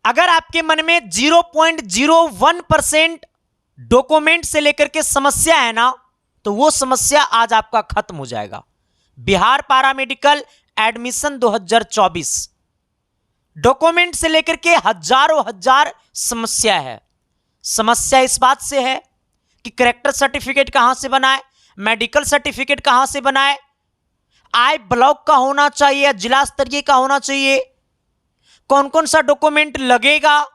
अगर आपके मन में 0.01% डॉक्यूमेंट से लेकर के समस्या है ना, तो वो समस्या आज आपका खत्म हो जाएगा। बिहार पैरामेडिकल एडमिशन 2024 डॉक्यूमेंट से लेकर के हजार समस्या है। समस्या इस बात से है कि कैरेक्टर सर्टिफिकेट कहां से बनाए, मेडिकल सर्टिफिकेट कहां से बनाए, आई ब्लॉक का होना चाहिए या जिला स्तरीय का होना चाहिए, कौन कौन सा डॉक्यूमेंट लगेगा,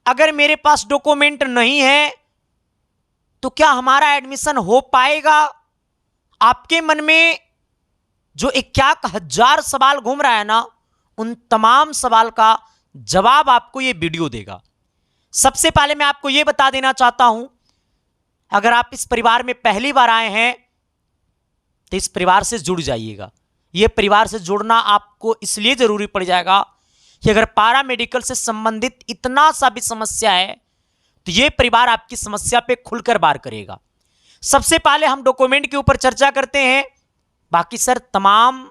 अगर मेरे पास डॉक्यूमेंट नहीं है तो क्या हमारा एडमिशन हो पाएगा। आपके मन में जो 51,000 सवाल घूम रहा है ना, उन तमाम सवाल का जवाब आपको यह वीडियो देगा। सबसे पहले मैं आपको यह बता देना चाहता हूं, अगर आप इस परिवार में पहली बार आए हैं तो इस परिवार से जुड़ जाइएगा। यह परिवार से जुड़ना आपको इसलिए जरूरी पड़ जाएगा कि अगर पैरा मेडिकल से संबंधित इतना सा भी समस्या है तो यह परिवार आपकी समस्या पे खुलकर बात करेगा। सबसे पहले हम डॉक्यूमेंट के ऊपर चर्चा करते हैं, बाकी सर तमाम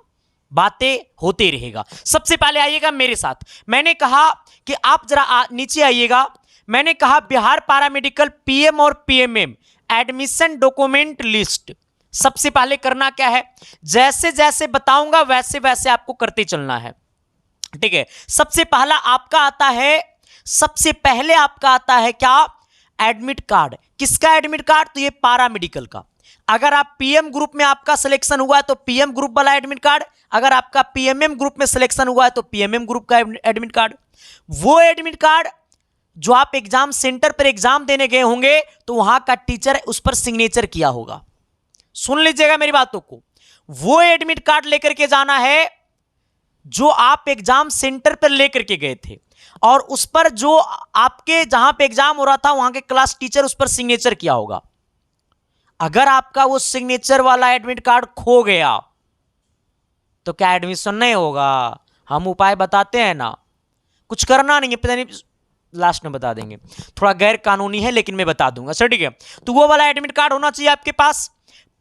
बातें होते रहेगा। सबसे पहले आइएगा मेरे साथ, मैंने कहा कि आप जरा नीचे आइएगा। मैंने कहा बिहार पैरामेडिकल पीएम और पीएमएम एडमिशन डॉक्यूमेंट लिस्ट। सबसे पहले करना क्या है, जैसे जैसे बताऊंगा वैसे वैसे आपको करते चलना है, ठीक है। सबसे पहले आपका आता है क्या, एडमिट कार्ड। किसका एडमिट कार्ड, तो ये पैरामेडिकल का। अगर आप पीएम ग्रुप में आपका सिलेक्शन हुआ है तो पीएम ग्रुप वाला एडमिट कार्ड, अगर आपका पीएमएम ग्रुप में सिलेक्शन हुआ है तो पीएमएम ग्रुप का एडमिट कार्ड। वो एडमिट कार्ड जो आप एग्जाम सेंटर पर एग्जाम देने गए होंगे तो वहां का टीचर उस पर सिग्नेचर किया होगा। सुन लीजिएगा मेरी बातों को, वो एडमिट कार्ड लेकर के जाना है जो आप एग्जाम सेंटर पर लेकर के गए थे, और उस पर जो आपके जहां पे एग्जाम हो रहा था वहां के क्लास टीचर उस पर सिग्नेचर किया होगा। अगर आपका वो सिग्नेचर वाला एडमिट कार्ड खो गया तो क्या एडमिशन नहीं होगा। हम उपाय बताते हैं ना, कुछ करना नहीं है, पता नहीं लास्ट में बता देंगे, थोड़ा गैर कानूनी है लेकिन मैं बता दूंगा सर, ठीक है। तो वो वाला एडमिट कार्ड होना चाहिए आपके पास।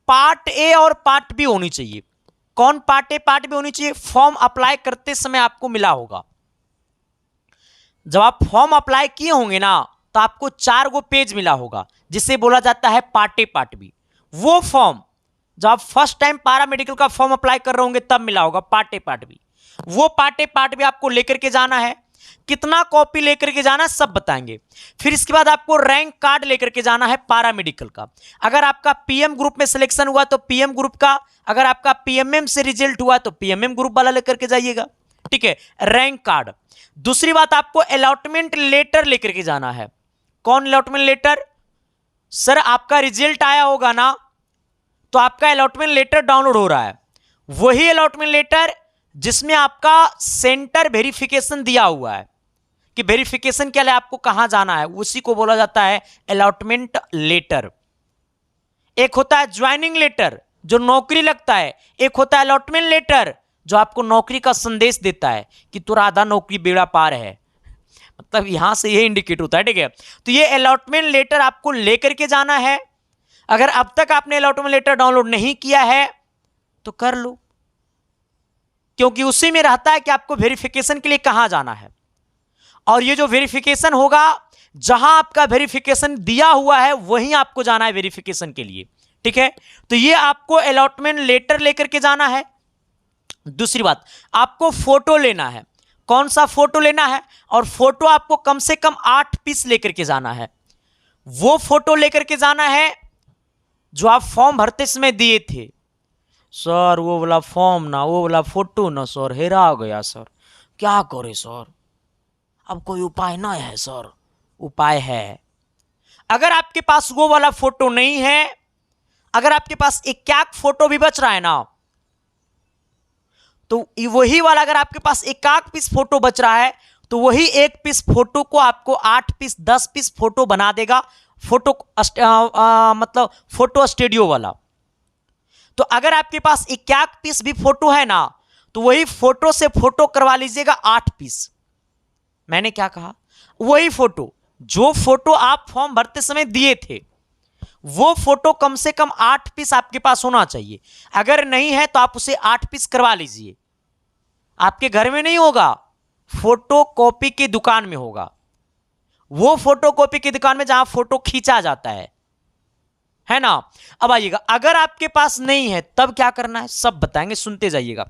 पार्ट ए और पार्ट बी होनी चाहिए। कौन पार्ट ए पार्ट बी होनी चाहिए, फॉर्म अप्लाई करते समय आपको मिला होगा। जब आप फॉर्म अप्लाई किए होंगे ना तो आपको 4 गो पेज मिला होगा जिसे बोला जाता है पार्ट ए पार्ट बी। वो फॉर्म जब आप फर्स्ट टाइम पैरामेडिकल का फॉर्म अप्लाई कर रहे होंगे तब मिला होगा पार्ट ए पार्ट बी। वो पार्ट ए पार्ट बी आपको लेकर के जाना है। कितना कॉपी लेकर के जाना है सब बताएंगे। फिर इसके बाद आपको रैंक कार्ड लेकर के जाना है पैरामेडिकल का। अगर आपका पीएम ग्रुप में सिलेक्शन हुआ तो पीएम ग्रुप का, अगर आपका पीएमएम से रिजल्ट हुआ तो पीएमएम ग्रुप वाला लेकर के जाइएगा, ठीक है, रैंक कार्ड। दूसरी बात, आपको अलॉटमेंट लेटर लेकर के जाना है। कौन अलॉटमेंट लेटर, सर आपका रिजल्ट आया होगा ना तो आपका अलॉटमेंट लेटर डाउनलोड हो रहा है, वही अलॉटमेंट लेटर जिसमें आपका सेंटर वेरिफिकेशन दिया हुआ है कि वेरिफिकेशन के लिए आपको कहां जाना है, उसी को बोला जाता है अलॉटमेंट लेटर। एक होता है ज्वाइनिंग लेटर जो नौकरी लगता है, एक होता है अलॉटमेंट लेटर जो आपको नौकरी का संदेश देता है कि तुरा आधा नौकरी बेड़ा पार है, मतलब यहां से ये इंडिकेट होता है, ठीक है। तो ये अलॉटमेंट लेटर आपको लेकर के जाना है। अगर अब तक आपने अलॉटमेंट लेटर डाउनलोड नहीं किया है तो कर लो, क्योंकि उसी में रहता है कि आपको वेरिफिकेशन के लिए कहां जाना है। और ये जो वेरिफिकेशन होगा, जहां आपका वेरिफिकेशन दिया हुआ है वहीं आपको जाना है वेरिफिकेशन के लिए, ठीक है। तो ये आपको अलॉटमेंट लेटर लेकर के जाना है। दूसरी बात, आपको फोटो लेना है। कौन सा फोटो लेना है, और फोटो आपको कम से कम 8 पीस लेकर के जाना है। वो फोटो लेकर के जाना है जो आप फॉर्म भरते समय दिए थे। सर वो वाला फॉर्म ना, वो वाला फोटो ना सर हेरा गया सर, क्या करे सर, अब कोई उपाय ना है सर। उपाय है, अगर आपके पास वो वाला फोटो नहीं है, अगर आपके पास एक फोटो भी बच रहा है ना, तो वही वाला अगर आपके पास एक पीस फोटो बच रहा है तो वही एक पीस फोटो को आपको 8 पीस 10 पीस फोटो बना देगा, फोटो मतलब फोटो स्टूडियो वाला। तो अगर आपके पास 51 पीस भी फोटो है ना तो वही फोटो से फोटो करवा लीजिएगा 8 पीस। मैंने क्या कहा, वही फोटो, जो फोटो आप फॉर्म भरते समय दिए थे वो फोटो कम से कम 8 पीस आपके पास होना चाहिए। अगर नहीं है तो आप उसे 8 पीस करवा लीजिए। आपके घर में नहीं होगा, फोटोकॉपी की दुकान में होगा, वो फोटोकॉपी की दुकान में जहां फोटो खींचा जाता है ना। अब आइएगा, अगर आपके पास नहीं है तब क्या करना है, सब बताएंगे, सुनते जाइएगा।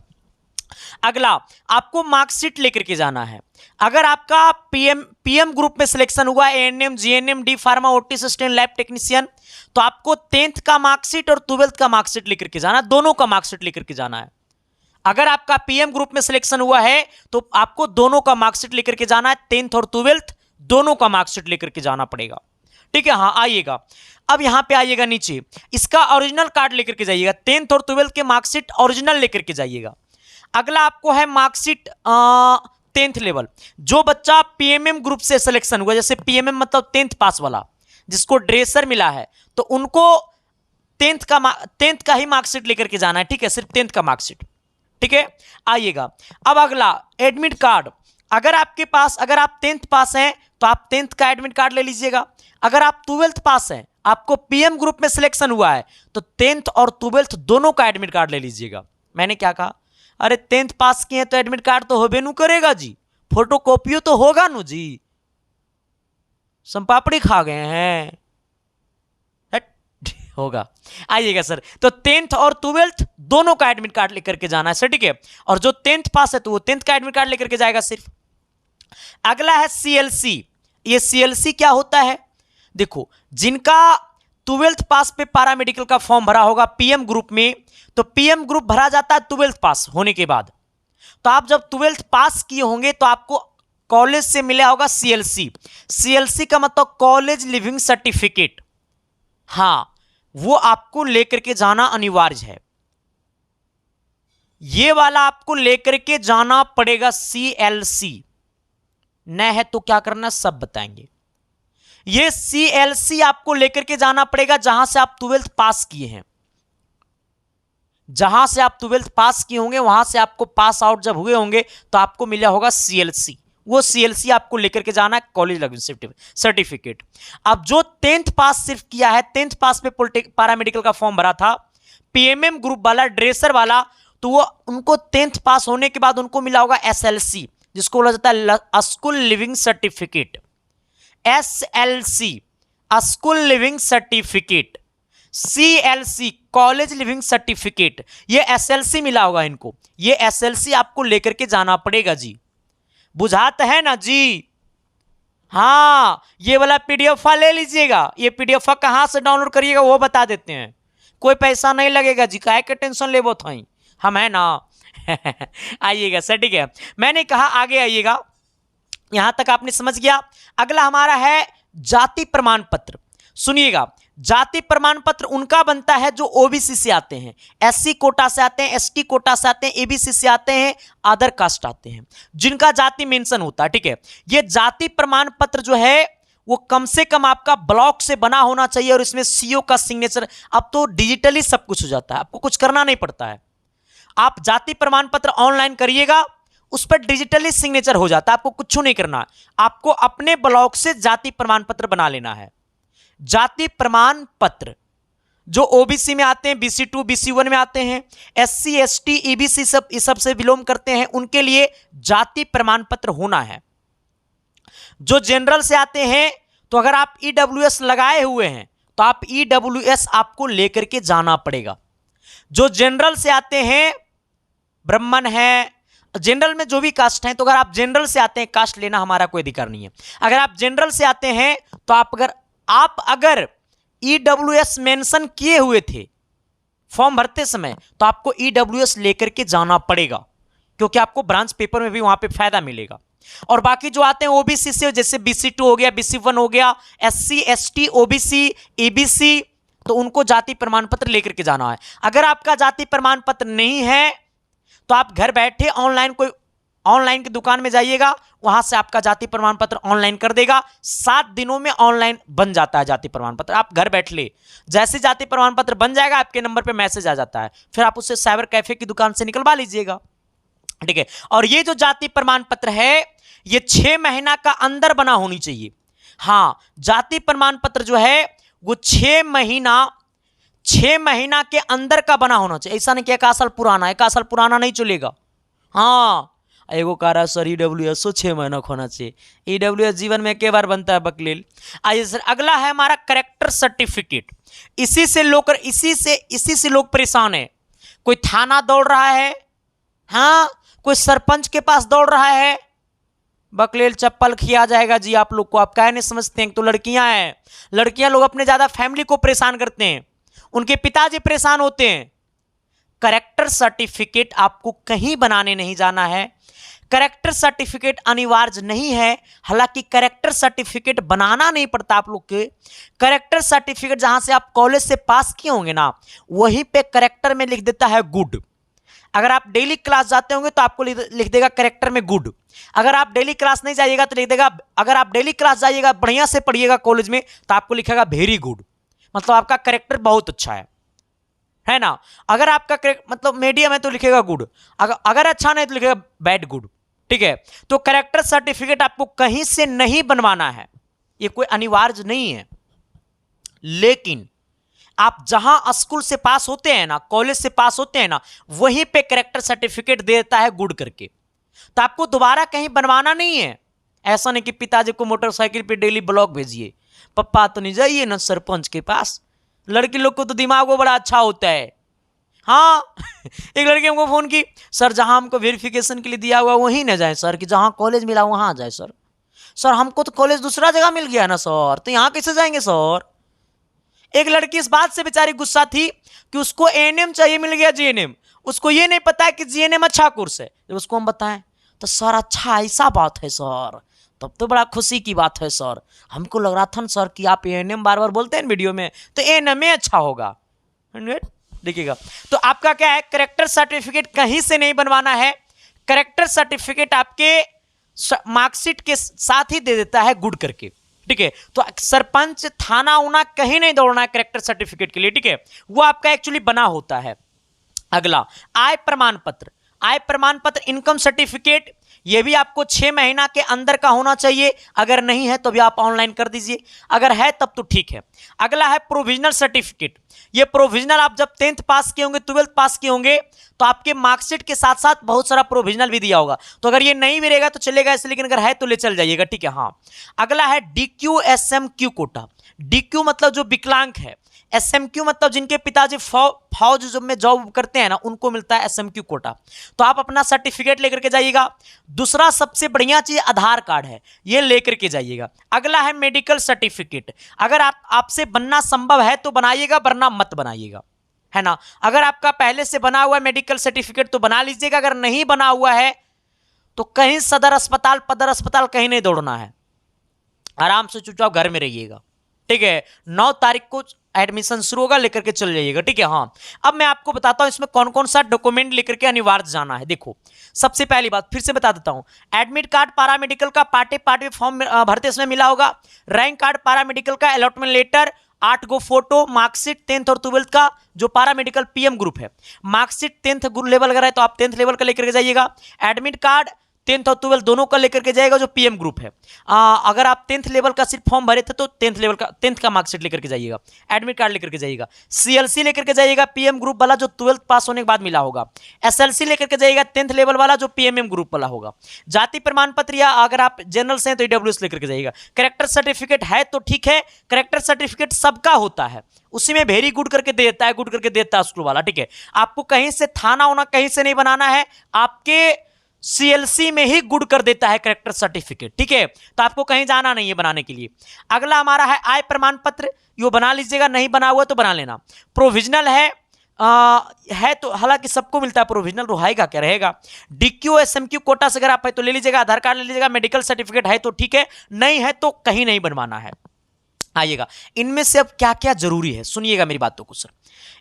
अगला, आपको मार्कशीट लेकर के जाना है। अगर आपका पीएम ग्रुप में सिलेक्शन हुआ, ANM, GNM, D pharma, OT assistant, lab technician, तो आपको 10th का मार्कशीट और 12th का मार्कशीट लेकर के जाना, दोनों का मार्कशीट लेकर के जाना है। अगर आपका पीएम ग्रुप में सिलेक्शन हुआ है तो आपको दोनों का मार्कशीट लेकर के जाना है, 10th और 12th दोनों का मार्कशीट लेकर के जाना पड़ेगा। ठीक है, हाँ आइएगा, अब यहां पे आइएगा नीचे, इसका ओरिजिनल कार्ड लेकर के जाइएगा, 10th और 12th के मार्कशीट ओरिजिनल लेकर के जाइएगा। अगला आपको है मार्कशीट 10th लेवल। जो बच्चा पीएमएम ग्रुप से सिलेक्शन हुआ, जैसे पीएमएम मतलब 10th पास वाला, जिसको ड्रेसर मिला है, तो उनको 10th का ही मार्कशीट लेकर के जाना है। ठीक है, सिर्फ 10th का मार्कशीट। ठीक है, आइएगा, अब अगला एडमिट कार्ड। अगर आपके पास, अगर आप 10th पास हैं तो आप 10th का एडमिट कार्ड ले लीजिएगा। अगर आप 12th पास हैं, आपको पीएम ग्रुप में सिलेक्शन हुआ है, तो 10th और 12th दोनों का एडमिट कार्ड ले लीजिएगा। मैंने क्या कहा, अरे 10th पास किए तो एडमिट कार्ड तो होबे नु करेगा जी, फोटोकॉपी तो होगा नु जी, संपापड़ी खा गए हैं, होगा। आइएगा सर, तो 10th और 12th दोनों का एडमिट कार्ड लेकर के जाना है सर। ठीक है, और जो 10th पास है तो वो 10th का एडमिट कार्ड लेकर के जाएगा सिर्फ। अगला है सीएलसी। ये सीएलसी क्या होता है, देखो, जिनका 12th पास पे पैरामेडिकल का फॉर्म भरा होगा पीएम ग्रुप में, तो पीएम ग्रुप भरा जाता है 12th पास होने के बाद। तो आप जब 12th पास किए होंगे तो आपको कॉलेज से मिला होगा सीएलसी। सीएलसी का मतलब कॉलेज लिविंग सर्टिफिकेट, हाँ, वो आपको लेकर के जाना अनिवार्य है। ये वाला आपको लेकर के जाना पड़ेगा सीएलसी। न है तो क्या करना, सब बताएंगे। ये सीएलसी आपको लेकर के जाना पड़ेगा जहां से आप 12th पास किए हैं। जहां से आप 12th पास किए होंगे वहां से आपको पास आउट जब हुए होंगे तो आपको मिला होगा सीएलसी। वो सीएलसी आपको लेकर के जाना है, कॉलेज लिविंग सर्टिफिकेट। अब जो 10th पास सिर्फ किया है, 10th पास पे पैरामेडिकल का फॉर्म भरा था, पीएमएम ग्रुप वाला, ड्रेसर वाला, तो वो उनको 10th पास होने के बाद उनको मिला होगा एसएलसी, जिसको बोला जाता है school leaving certificate. SLC school leaving certificate, CLC college leaving certificate, ये एसएलसी मिला होगा इनको। ये एसएलसी आपको लेकर के जाना पड़ेगा जी, बुझाता है ना जी। हाँ, ये वाला पीडीएफ ले लीजिएगा। ये पीडीएफ कहां से डाउनलोड करिएगा वो बता देते हैं, कोई पैसा नहीं लगेगा जी, काहे के टेंशन लेबो थई, हम है ना। आइएगा सर, ठीक है, मैंने कहा आगे आइएगा, यहां तक आपने समझ गया। अगला हमारा है जाति प्रमाण पत्र। सुनिएगा, जाति प्रमाण पत्र उनका बनता है जो ओबीसी से आते हैं, एससी कोटा से आते हैं, एसटी कोटा से आते हैं, एबीसी से आते हैं, अदर कास्ट आते हैं, जिनका जाति मेंशन होता है। ठीक है, ये जाति प्रमाण पत्र जो है वो कम से कम आपका ब्लॉक से बना होना चाहिए, और इसमें सीओ का सिग्नेचर। अब तो डिजिटली सब कुछ हो जाता है, आपको कुछ करना नहीं पड़ता है। आप जाति प्रमाण पत्र ऑनलाइन करिएगा, उस पर डिजिटली सिग्नेचर हो जाता है, आपको कुछ नहीं करना है। आपको अपने ब्लॉक से जाति प्रमाण पत्र बना लेना है। जाति प्रमाण पत्र जो ओबीसी में आते हैं, BC2 BC1 में आते हैं, SC ST EBC सब इस सब से बिलोंग करते हैं, उनके लिए जाति प्रमाण पत्र होना है। जो जनरल से आते हैं, तो अगर आप EWS लगाए हुए हैं तो आप EWS आपको लेकर के जाना पड़ेगा। जो जनरल से आते हैं, ब्राह्मण है, जनरल में जो भी कास्ट हैं, तो अगर आप जनरल से आते हैं, कास्ट लेना हमारा कोई अधिकार नहीं है। अगर आप जनरल से आते हैं तो आप अगर EWS मेंशन किए हुए थे फॉर्म भरते समय, तो आपको EWS लेकर के जाना पड़ेगा, क्योंकि आपको ब्रांच पेपर में भी वहां पे फायदा मिलेगा। और बाकी जो आते हैं ओबीसी से, जैसे BC2 हो गया, BC1 हो गया, SC ST OBC EBC, तो उनको जाति प्रमाण पत्र लेकर के जाना है। अगर आपका जाति प्रमाण पत्र नहीं है तो आप घर बैठे ऑनलाइन की दुकान में जाइएगा, वहां से आपका जाति प्रमाण पत्र ऑनलाइन कर देगा। 7 दिनों में ऑनलाइन बन जाता है जाति प्रमाण पत्र। आप घर बैठ ले, जैसे जाति प्रमाण पत्र बन जाएगा आपके नंबर पे मैसेज आ जाता है, फिर आप उसे साइबर कैफे की दुकान से निकलवा लीजिएगा। ठीक है, और ये जो जाति प्रमाण पत्र है ये 6 महीना का अंदर बना होनी चाहिए। हाँ, जाति प्रमाण पत्र जो है वो 6 महीना के अंदर का बना होना चाहिए। ऐसा नहीं कि 1 साल पुराना, 1 साल पुराना नहीं चलेगा। हाँ, एगो कह रहा है सर EWS 6 महीना होना चाहिए। EWS जीवन में एक बार बनता है बकलील। आइए सर, अगला है हमारा करेक्टर सर्टिफिकेट। इसी से लोग परेशान है। कोई थाना दौड़ रहा है, हाँ, कोई सरपंच के पास दौड़ रहा है, बकलेल चप्पल खिया जाएगा जी आप लोग को। आप क्या नहीं समझते हैं? तो लड़कियां हैं, लड़कियां लोग अपने ज्यादा फैमिली को परेशान करते हैं, उनके पिताजी परेशान होते हैं। करेक्टर सर्टिफिकेट आपको कहीं बनाने नहीं जाना है। करेक्टर सर्टिफिकेट अनिवार्य नहीं है, हालांकि करेक्टर सर्टिफिकेट बनाना नहीं पड़ता आप लोग के। करेक्टर सर्टिफिकेट जहां से आप कॉलेज से पास किए होंगे ना, वहीं पे करेक्टर में लिख देता है गुड। अगर आप डेली क्लास जाते होंगे तो आपको लिख देगा करेक्टर में गुड। अगर आप डेली क्लास नहीं जाइएगा तो लिख देगा, अगर आप डेली क्लास जाइएगा, बढ़िया से पढ़िएगा कॉलेज में, तो आपको लिखेगा वेरी गुड, मतलब आपका करेक्टर बहुत अच्छा है ना। अगर आपका मतलब मीडियम है तो लिखेगा गुड, अगर अच्छा नहीं तो लिखेगा बैड गुड, ठीक है। तो करेक्टर सर्टिफिकेट आपको कहीं से नहीं बनवाना है, ये कोई अनिवार्य नहीं है। लेकिन आप जहां स्कूल से पास होते हैं ना, कॉलेज से पास होते हैं ना, वहीं पे करेक्टर सर्टिफिकेट देता है गुड करके। तो आपको दोबारा कहीं बनवाना नहीं है। ऐसा नहीं कि पिताजी को मोटरसाइकिल पे डेली ब्लॉग भेजिए, पप्पा तो नहीं जाइए ना सरपंच के पास। लड़की लोग को तो दिमाग वो बड़ा अच्छा होता है। हाँ एक लड़की हमको फोन की, सर जहां हमको वेरिफिकेशन के लिए दिया हुआ वहीं ना जाए सर, कि जहां कॉलेज मिला वहां जाए सर। सर हमको तो कॉलेज दूसरा जगह मिल गया ना सर, तो यहाँ कैसे जाएंगे सर। एक लड़की इस बात से बेचारी गुस्सा थी कि उसको ANM चाहिए, मिल गया GNM। उसको ये नहीं पता है कि GNM अच्छा कोर्स है। जब उसको हम बताएं तो सर अच्छा ऐसा बात है सर, तब तो बड़ा खुशी की बात है सर। हमको लग रहा था ना सर कि आप ANM बार बार बोलते हैं वीडियो में, तो ANM अच्छा होगा। देखिएगा, तो आपका क्या है, करेक्टर सर्टिफिकेट कहीं से नहीं बनवाना है। करेक्टर सर्टिफिकेट आपके मार्कशीट के साथ ही दे देता है गुड करके, ठीक है। तो सरपंच थाना उना कहीं नहीं दौड़ना है करेक्टर सर्टिफिकेट के लिए, ठीक है, वो आपका एक्चुअली बना होता है। अगला आय प्रमाण पत्र। आय प्रमाण पत्र, इनकम सर्टिफिकेट, ये भी आपको 6 महीना के अंदर का होना चाहिए। अगर नहीं है तो भी आप ऑनलाइन कर दीजिए, अगर है तब तो ठीक है। अगला है प्रोविजनल सर्टिफिकेट। ये प्रोविजनल आप जब 10th पास किए होंगे, 12th पास किए होंगे, तो आपके मार्कशीट के साथ साथ बहुत सारा प्रोविजनल भी दिया होगा। तो अगर ये नहीं भी रहेगा तो चलेगा ऐसे, लेकिन अगर है तो ले चल जाइएगा, ठीक है। हाँ, अगला है DQ SMQ कोटा। DQ मतलब जो विकलांग है, SMQ मतलब जिनके पिताजी फौज में जॉब करते हैं ना, उनको मिलता है SMQ कोटा। तो आप अपना सर्टिफिकेट लेकर के जाइएगा। दूसरा सबसे बढ़िया चीज आधार कार्ड है, ये लेकर के जाइएगा। अगला है मेडिकल सर्टिफिकेट। अगर आपसे बनना संभव है तो बनाइएगा, वरना मत बनाइएगा, है ना। अगर आपका पहले से बना हुआ है मेडिकल सर्टिफिकेट तो बना लीजिएगा, अगर नहीं बना हुआ है तो कहीं सदर अस्पताल पदर अस्पताल कहीं नहीं दौड़ना है, आराम से चुपचाप घर में रहिएगा, ठीक है। 9 तारीख को एडमिशन शुरू होगा, लेकर के चल जाइएगा, ठीक है। हाँ, अब मैं आपको बताता हूं इसमें कौन कौन सा डॉक्यूमेंट लेकर के अनिवार्य जाना है। देखो, सबसे पहली बात फिर से बता देता हूं, एडमिट कार्ड पारामेडिकल का पार्ट फॉर्म भरते समय मिला होगा, रैंक कार्ड पारामेडिकल का, अलॉटमेंट लेटर, 8 गो फोटो, मार्कशीट 10th और 12th का जो पारामेडिकल PM ग्रुप है, मार्कशीट 10th लेवल का है तो आप 10th लेवल का लेकर के जाइएगा। एडमिट कार्ड 10th और 12th दोनों का लेकर के जाएगा जो PM ग्रुप है। अगर आप 10th लेवल का सिर्फ फॉर्म भरे थे तो 10th का मार्कशीट लेकर के जाइएगा, एडमिट कार्ड लेकर के जाइएगा। CLC लेकर के जाइएगा PM ग्रुप वाला जो 12th पास होने के बाद मिला होगा। SLC लेकर के जाइएगा 10th लेवल वाला जो PMM ग्रुप वाला होगा। जाति प्रमाण पत्र या अगर आप जनरल से हैं तो EWS लेकर के जाइएगा। करेक्टर सर्टिफिकेट है तो ठीक है, करेक्टर सर्टिफिकेट सबका होता है, उसी में वेरी गुड करके देता है, गुड करके देता है स्कूल वाला, ठीक है। आपको कहीं से थाना होना कहीं से नहीं बनाना है, आपके CLC में ही गुड कर देता है करेक्टर सर्टिफिकेट, ठीक है। तो आपको कहीं जाना नहीं है बनाने के लिए। अगला हमारा है आय प्रमाण पत्र, यो बना लीजिएगा, नहीं बना हुआ तो बना लेना। प्रोविजनल है तो हालांकि सबको मिलता है प्रोविजनल, रहेगा क्या रहेगा। DQ SMQ कोटा से अगर आप है तो ले लीजिएगा, आधार कार्ड ले लीजिएगा, मेडिकल सर्टिफिकेट है तो ठीक है, नहीं है तो कहीं नहीं बनवाना है। आइएगा, इनमें से अब क्या क्या जरूरी है सुनिएगा मेरी बातों को सर।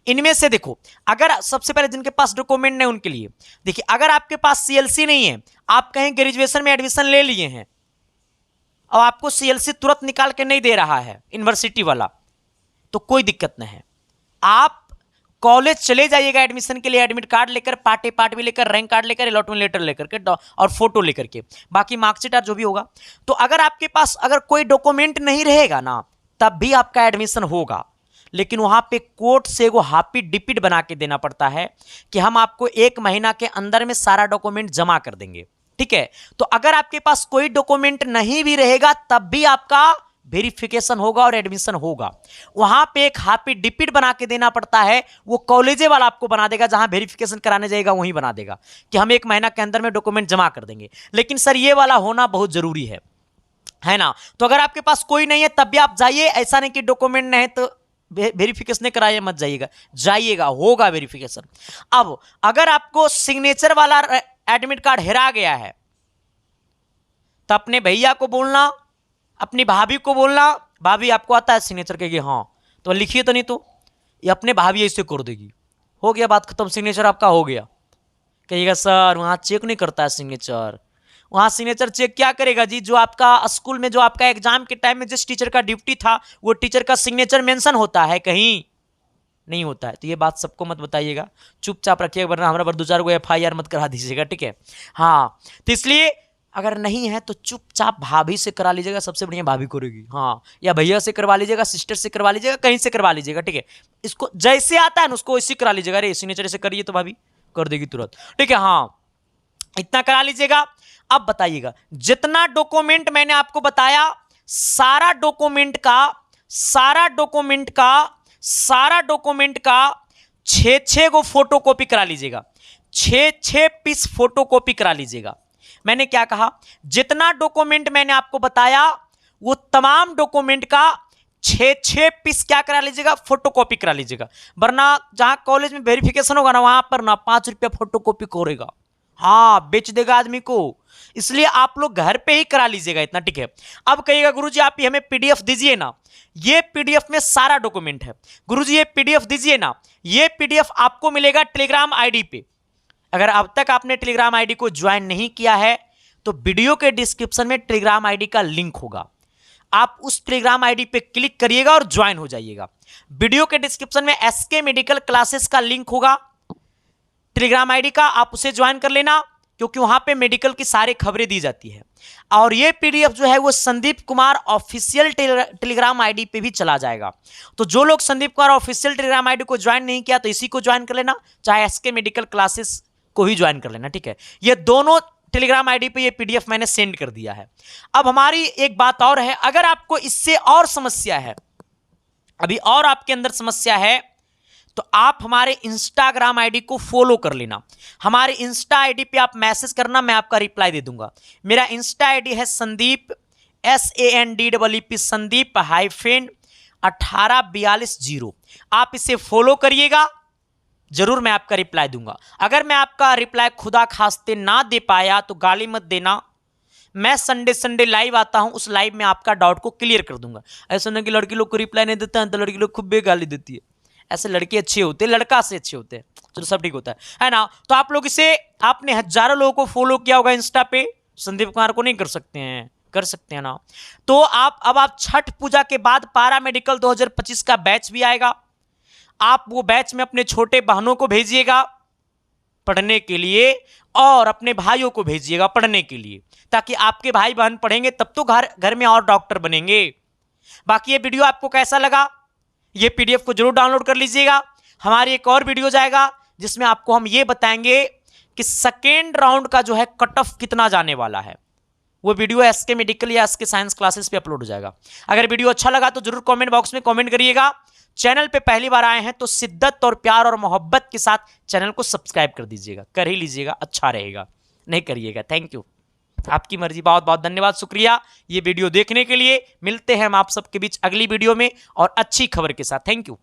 इनमें से देखो, अगर सबसे पहले जिनके पास डॉक्यूमेंट नहीं उनके लिए देखिए, अगर आपके पास CLC नहीं है, आप कहीं ग्रेजुएशन में एडमिशन ले लिए हैं और आपको CLC तुरंत निकाल के नहीं दे रहा है यूनिवर्सिटी वाला, तो कोई दिक्कत नहीं है, आप कॉलेज चले जाइएगा एडमिशन के लिए, एडमिट कार्ड लेकर, पार्ट भी लेकर, रैंक कार्ड लेकर, अलॉटमेंट लेटर लेकर के और फोटो लेकर के, बाकी मार्कशीट जो भी होगा। तो अगर आपके पास अगर कोई डॉक्यूमेंट नहीं रहेगा ना, तब भी आपका एडमिशन होगा, लेकिन वहां पे कोर्ट से वो हाफी डिपिट बना के देना पड़ता है कि हम आपको 1 महीना के अंदर में सारा डॉक्यूमेंट जमा कर देंगे, ठीक है। तो अगर आपके पास कोई डॉक्यूमेंट नहीं भी रहेगा तब भी आपका वेरिफिकेशन होगा और एडमिशन होगा। वहां पे एक हाफी डिपिट बना के देना पड़ता है, वो कॉलेजे वाला आपको बना देगा, जहां वेरिफिकेशन कराने जाएगा वहीं बना देगा कि हम 1 महीना के अंदर में डॉक्यूमेंट जमा कर देंगे। लेकिन सर ये वाला होना बहुत जरूरी है ना। तो अगर आपके पास कोई नहीं है तब भी आप जाइए, ऐसा नहीं कि डॉक्यूमेंट नहीं है तो वेरिफिकेशन कराइए मत जाइएगा, जाइएगा, होगा वेरिफिकेशन। अब अगर आपको सिग्नेचर वाला एडमिट कार्ड हेरा गया है तो अपने भैया को बोलना, अपनी भाभी को बोलना, भाभी आपको आता है सिग्नेचर, कहेगी हाँ, तो लिखिए तो नहीं तो ये अपने भाभी ऐसे कर देगी, हो गया बात खत्म, सिग्नेचर आपका हो गया। कहिएगा सर वहाँ चेक नहीं करता है सिग्नेचर, वहाँ सिग्नेचर चेक क्या करेगा जी, जो आपका स्कूल में जो आपका एग्जाम के टाइम में जिस टीचर का ड्यूटी था वो टीचर का सिग्नेचर मेंशन होता है, कहीं नहीं होता है। तो ये बात सबको मत बताइएगा, चुपचाप रखिएगा, वरना हमारा पर 2-4 को FIR मत करा दीजिएगा, ठीक है। हाँ, तो इसलिए अगर नहीं है तो चुपचाप भाभी से करा लीजिएगा, सबसे बढ़िया भाभी करेगी, हाँ, या भैया से करवा लीजिएगा, सिस्टर से करवा लीजिएगा, कहीं से करवा लीजिएगा, ठीक है। इसको जैसे आता है ना उसको वैसे करा लीजिएगा, अरे सिग्नेचर ऐसे करिए तो भाभी कर देगी तुरंत, ठीक है। हाँ, इतना करा लीजिएगा। अब बताइएगा, जितना डॉक्यूमेंट मैंने आपको बताया सारा डॉक्यूमेंट का 6 गो फोटो कॉपी करा लीजिएगा, 6 पीस फोटो कॉपी करा लीजिएगा। मैंने क्या कहा, जितना डॉक्यूमेंट मैंने आपको बताया वो तमाम डॉक्यूमेंट का 6 पीस क्या करा लीजिएगा, फोटो कॉपी करा लीजिएगा, वरना जहां कॉलेज में वेरिफिकेशन होगा ना वहां पर ना 5 रुपया फोटो कॉपी करेगा, हाँ, बेच देगा आदमी को। इसलिए आप लोग घर पे ही करा लीजिएगा इतना, ठीक है। अब कहिएगा गुरुजी आप ही हमें PDF दीजिए ना, ये PDF में सारा डॉक्यूमेंट है। गुरुजी ये PDF दीजिए ना, ये PDF आपको मिलेगा टेलीग्राम ID पे। अगर अब तक आपने टेलीग्राम ID को ज्वाइन नहीं किया है तो वीडियो के डिस्क्रिप्शन में टेलीग्राम ID का लिंक होगा, आप उस टेलीग्राम ID पे क्लिक करिएगा और ज्वाइन हो जाइएगा। वीडियो के डिस्क्रिप्शन में SK मेडिकल क्लासेस का लिंक होगा टेलीग्राम ID का, आप उसे ज्वाइन कर लेना, क्योंकि वहां पे मेडिकल की सारी खबरें दी जाती है। और ये PDF जो है वो Sandeep Kumar official Telegram ID पे भी चला जाएगा। तो जो लोग Sandeep Kumar official Telegram ID को ज्वाइन नहीं किया तो इसी को ज्वाइन कर लेना, चाहे SK मेडिकल क्लासेस को ही ज्वाइन कर लेना, ठीक है। ये दोनों टेलीग्राम ID पे ये PDF मैंने सेंड कर दिया है। अब हमारी एक बात और है, अगर आपको इससे और समस्या है, अभी और आपके अंदर समस्या है, तो आप हमारे इंस्टाग्राम ID को फॉलो कर लेना। हमारे इंस्टा ID पे आप मैसेज करना, मैं आपका रिप्लाई दे दूंगा। मेरा इंस्टा ID है संदीप SANDEEP संदीप -184240। आप इसे फॉलो करिएगा, जरूर मैं आपका रिप्लाई दूंगा। अगर मैं आपका रिप्लाई खुदा खास्ते ना दे पाया तो गाली मत देना, मैं संडे लाइव आता हूं, उस लाइव में आपका डाउट को क्लियर कर दूंगा। ऐसा नहीं कि लड़की लोग को रिप्लाई नहीं देता है तो लड़की लोग खूब गाली देती है, ऐसे लड़के अच्छे होते हैं, लड़का से अच्छे होते हैं, चलो सब ठीक होता है ना। तो आप लोग इसे, आपने हजारों लोगों को फॉलो किया होगा इंस्टा पे, संदीप कुमार को नहीं कर सकते हैं, कर सकते हैं ना। तो आप छठ पूजा के बाद पारा मेडिकल 2025 का बैच भी आएगा, आप वो बैच में अपने छोटे बहनों को भेजिएगा पढ़ने के लिए और अपने भाइयों को भेजिएगा पढ़ने के लिए, ताकि आपके भाई बहन पढ़ेंगे तब तो घर में और डॉक्टर बनेंगे। बाकी ये वीडियो आपको कैसा लगा, ये PDF को जरूर डाउनलोड कर लीजिएगा। हमारी एक और वीडियो जाएगा जिसमें आपको हम ये बताएंगे कि सेकेंड राउंड का जो है कट ऑफ कितना जाने वाला है। वो वीडियो SK मेडिकल या SK साइंस क्लासेस पे अपलोड हो जाएगा। अगर वीडियो अच्छा लगा तो जरूर कमेंट बॉक्स में कमेंट करिएगा। चैनल पे पहली बार आए हैं तो शिद्दत और प्यार और मोहब्बत के साथ चैनल को सब्सक्राइब कर दीजिएगा, कर ही लीजिएगा, अच्छा रहेगा, नहीं करिएगा। थैंक यू, आपकी मर्जी। बहुत बहुत धन्यवाद, शुक्रिया ये वीडियो देखने के लिए। मिलते हैं हम आप सबके बीच अगली वीडियो में और अच्छी खबर के साथ। Thank you.